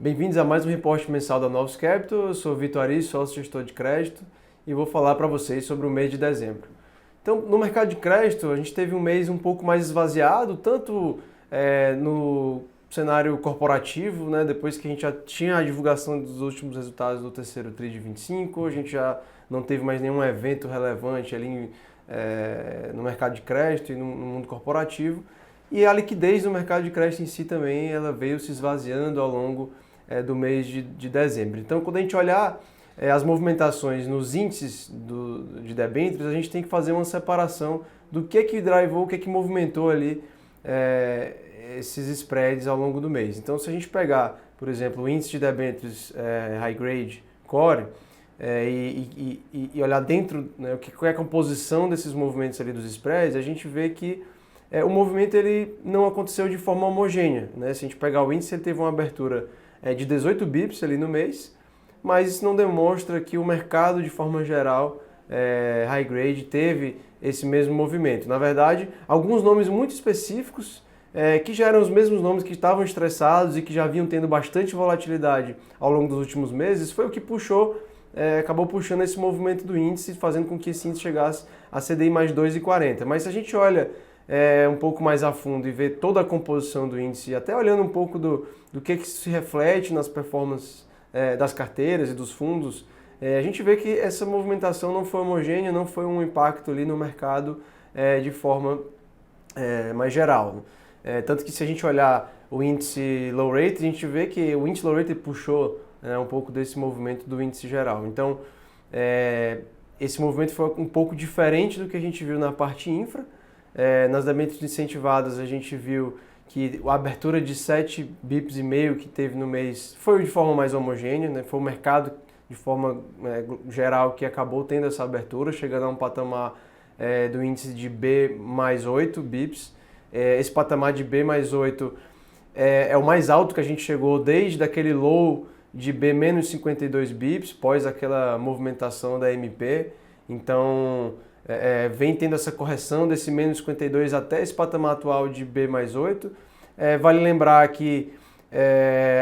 Bem-vindos a mais um reporte mensal da Novos Capital. Eu sou o Vitor Ari, sócio gestor de crédito, e vou falar para vocês sobre o mês de dezembro. Então, no mercado de crédito, a gente teve um mês um pouco mais esvaziado, tanto no cenário corporativo, né, depois que a gente já tinha a divulgação dos últimos resultados do terceiro TRI de 25, a gente já não teve mais nenhum evento relevante ali no mercado de crédito e no mundo corporativo. E a liquidez do mercado de crédito em si também, ela veio se esvaziando ao longo do mês de dezembro. Então, quando a gente olhar as movimentações nos índices de debêntures, a gente tem que fazer uma separação do que drivou, o que movimentou ali esses spreads ao longo do mês. Então, se a gente pegar, por exemplo, o índice de debêntures high grade core e olhar dentro, né, qual é a composição desses movimentos ali dos spreads, a gente vê que o movimento ele não aconteceu de forma homogênea, né? Se a gente pegar o índice, ele teve uma abertura de 18 bips ali no mês, mas isso não demonstra que o mercado, de forma geral, high grade, teve esse mesmo movimento. Na verdade, alguns nomes muito específicos, que já eram os mesmos nomes que estavam estressados e que já vinham tendo bastante volatilidade ao longo dos últimos meses, foi o que acabou puxando esse movimento do índice, fazendo com que esse índice chegasse a CDI mais 2,40. Mas se a gente olha um pouco mais a fundo e ver toda a composição do índice, até olhando um pouco do que se reflete nas performances das carteiras e dos fundos, a gente vê que essa movimentação não foi homogênea, não foi um impacto ali no mercado de forma mais geral. Tanto que se a gente olhar o índice low rate, a gente vê que o índice low rate puxou um pouco desse movimento do índice geral. Então, esse movimento foi um pouco diferente do que a gente viu na parte infra. Nas debêntures incentivadas a gente viu que a abertura de 7 bips e meio que teve no mês foi de forma mais homogênea, né? Foi o mercado de forma geral que acabou tendo essa abertura, chegando a um patamar do índice de B mais 8 bips. Esse patamar de B mais 8 é o mais alto que a gente chegou desde aquele low de B menos 52 bips, pós aquela movimentação da MP. Então, vem tendo essa correção desse menos 52 até esse patamar atual de B mais 8. Vale lembrar que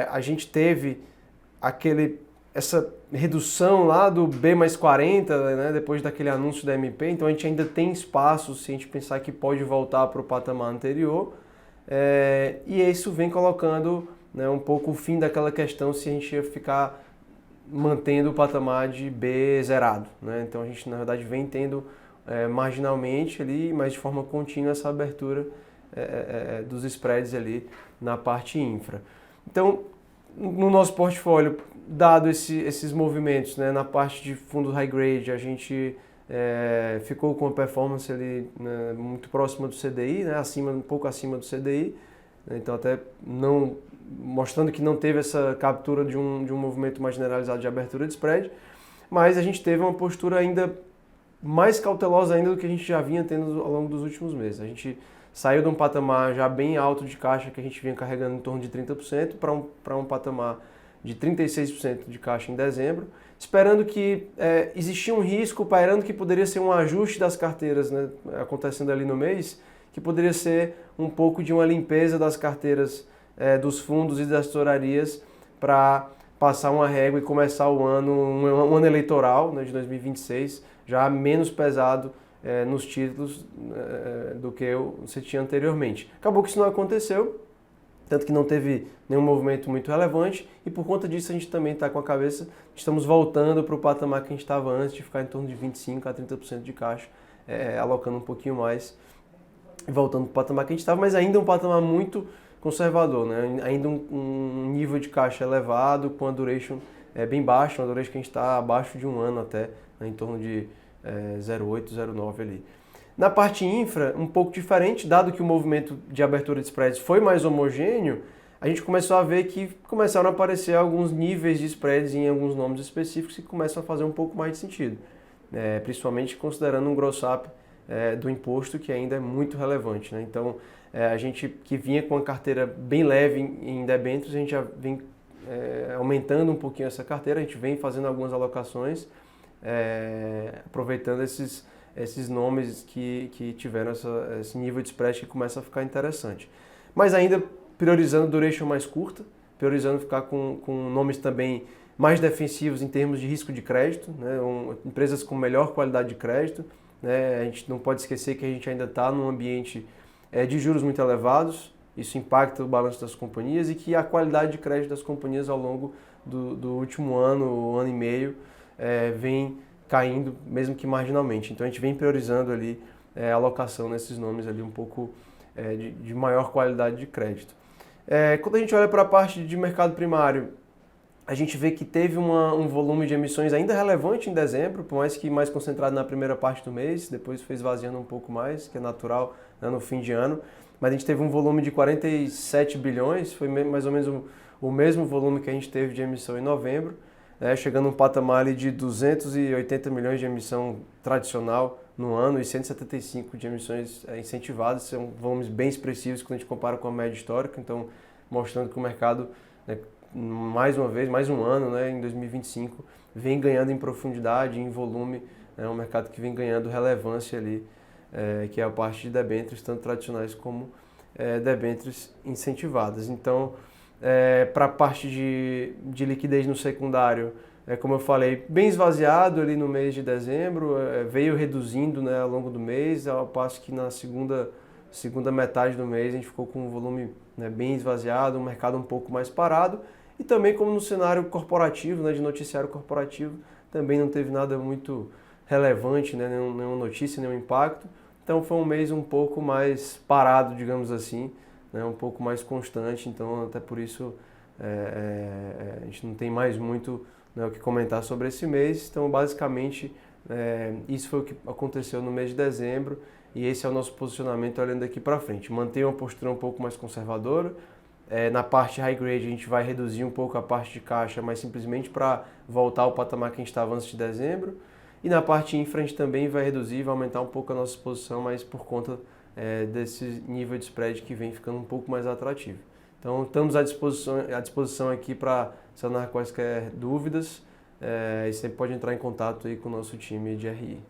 a gente teve essa redução lá do B mais 40, né, depois daquele anúncio da MP, então a gente ainda tem espaço se a gente pensar que pode voltar para o patamar anterior. E isso vem colocando, né, um pouco o fim daquela questão se a gente ia ficar mantendo o patamar de B zerado, né? Então a gente na verdade vem tendo marginalmente ali, mas de forma contínua, essa abertura dos spreads ali na parte infra. Então, no nosso portfólio, dado esses movimentos, né, na parte de fundo high grade, a gente ficou com a performance ali, né, muito próxima do CDI, né, um pouco acima do CDI, né, então até não mostrando que não teve essa captura de um movimento mais generalizado de abertura de spread, mas a gente teve uma postura ainda mais cautelosa ainda do que a gente já vinha tendo ao longo dos últimos meses. A gente saiu de um patamar já bem alto de caixa que a gente vinha carregando em torno de 30% para um patamar de 36% de caixa em dezembro, esperando que existia um risco, pairando que poderia ser um ajuste das carteiras, né, acontecendo ali no mês, que poderia ser um pouco de uma limpeza das carteiras dos fundos e das tesourarias para passar uma régua e começar o ano, um ano eleitoral, né, de 2026, já menos pesado nos títulos do que você tinha anteriormente. Acabou que isso não aconteceu, tanto que não teve nenhum movimento muito relevante, e por conta disso a gente também está com a cabeça, estamos voltando para o patamar que a gente estava antes, de ficar em torno de 25% a 30% de caixa, alocando um pouquinho mais, voltando para o patamar que a gente estava, mas ainda um patamar muito conservador, né? Ainda um nível de caixa elevado, com a duration bem baixa, uma duration que a gente está abaixo de um ano até, né, em torno de 0,8, 0,9 ali. Na parte infra, um pouco diferente, dado que o movimento de abertura de spreads foi mais homogêneo, a gente começou a ver que começaram a aparecer alguns níveis de spreads em alguns nomes específicos que começam a fazer um pouco mais de sentido, principalmente considerando um gross-up do imposto que ainda é muito relevante, né? Então, a gente que vinha com uma carteira bem leve em debêntures, a gente já vem aumentando um pouquinho essa carteira, a gente vem fazendo algumas alocações, aproveitando esses nomes que tiveram esse nível de spread que começa a ficar interessante. Mas ainda priorizando duration mais curta, priorizando ficar com nomes também mais defensivos em termos de risco de crédito, né? Empresas com melhor qualidade de crédito, né? A gente não pode esquecer que a gente ainda está num ambiente de juros muito elevados, isso impacta o balanço das companhias e que a qualidade de crédito das companhias ao longo do último ano e meio, vem caindo, mesmo que marginalmente. Então a gente vem priorizando ali a alocação nesses nomes ali um pouco de maior qualidade de crédito. Quando a gente olha para a parte de mercado primário, a gente vê que teve um volume de emissões ainda relevante em dezembro, por mais que mais concentrado na primeira parte do mês, depois foi esvaziando um pouco mais, que é natural, né, no fim de ano. Mas a gente teve um volume de 47 bilhões, foi mais ou menos o mesmo volume que a gente teve de emissão em novembro, né, chegando a um patamar ali de 280 milhões de emissão tradicional no ano e 175 de emissões incentivadas. São volumes bem expressivos quando a gente compara com a média histórica, então mostrando que o mercado, né, mais uma vez, mais um ano, né, em 2025, vem ganhando em profundidade, em volume, é um mercado que vem ganhando relevância ali, que é a parte de debêntures, tanto tradicionais como debêntures incentivadas. Então, para a parte de liquidez no secundário, como eu falei, bem esvaziado ali no mês de dezembro, veio reduzindo, né, ao longo do mês, ao passo que na segunda metade do mês a gente ficou com um volume, né, bem esvaziado, um mercado um pouco mais parado, e também como no cenário corporativo, né, de noticiário corporativo, também não teve nada muito relevante, né, nenhuma notícia, nenhum impacto. Então foi um mês um pouco mais parado, digamos assim, né, um pouco mais constante, então até por isso a gente não tem mais muito, né, o que comentar sobre esse mês. Então basicamente isso foi o que aconteceu no mês de dezembro e esse é o nosso posicionamento olhando daqui para frente. Manter uma postura um pouco mais conservadora. Na parte high grade a gente vai reduzir um pouco a parte de caixa, mas simplesmente para voltar ao patamar que a gente estava antes de dezembro. E na parte infra a gente também vai reduzir, vai aumentar um pouco a nossa exposição, mas por conta desse nível de spread que vem ficando um pouco mais atrativo. Então estamos à disposição aqui para sanar quaisquer dúvidas e sempre pode entrar em contato aí com o nosso time de RI.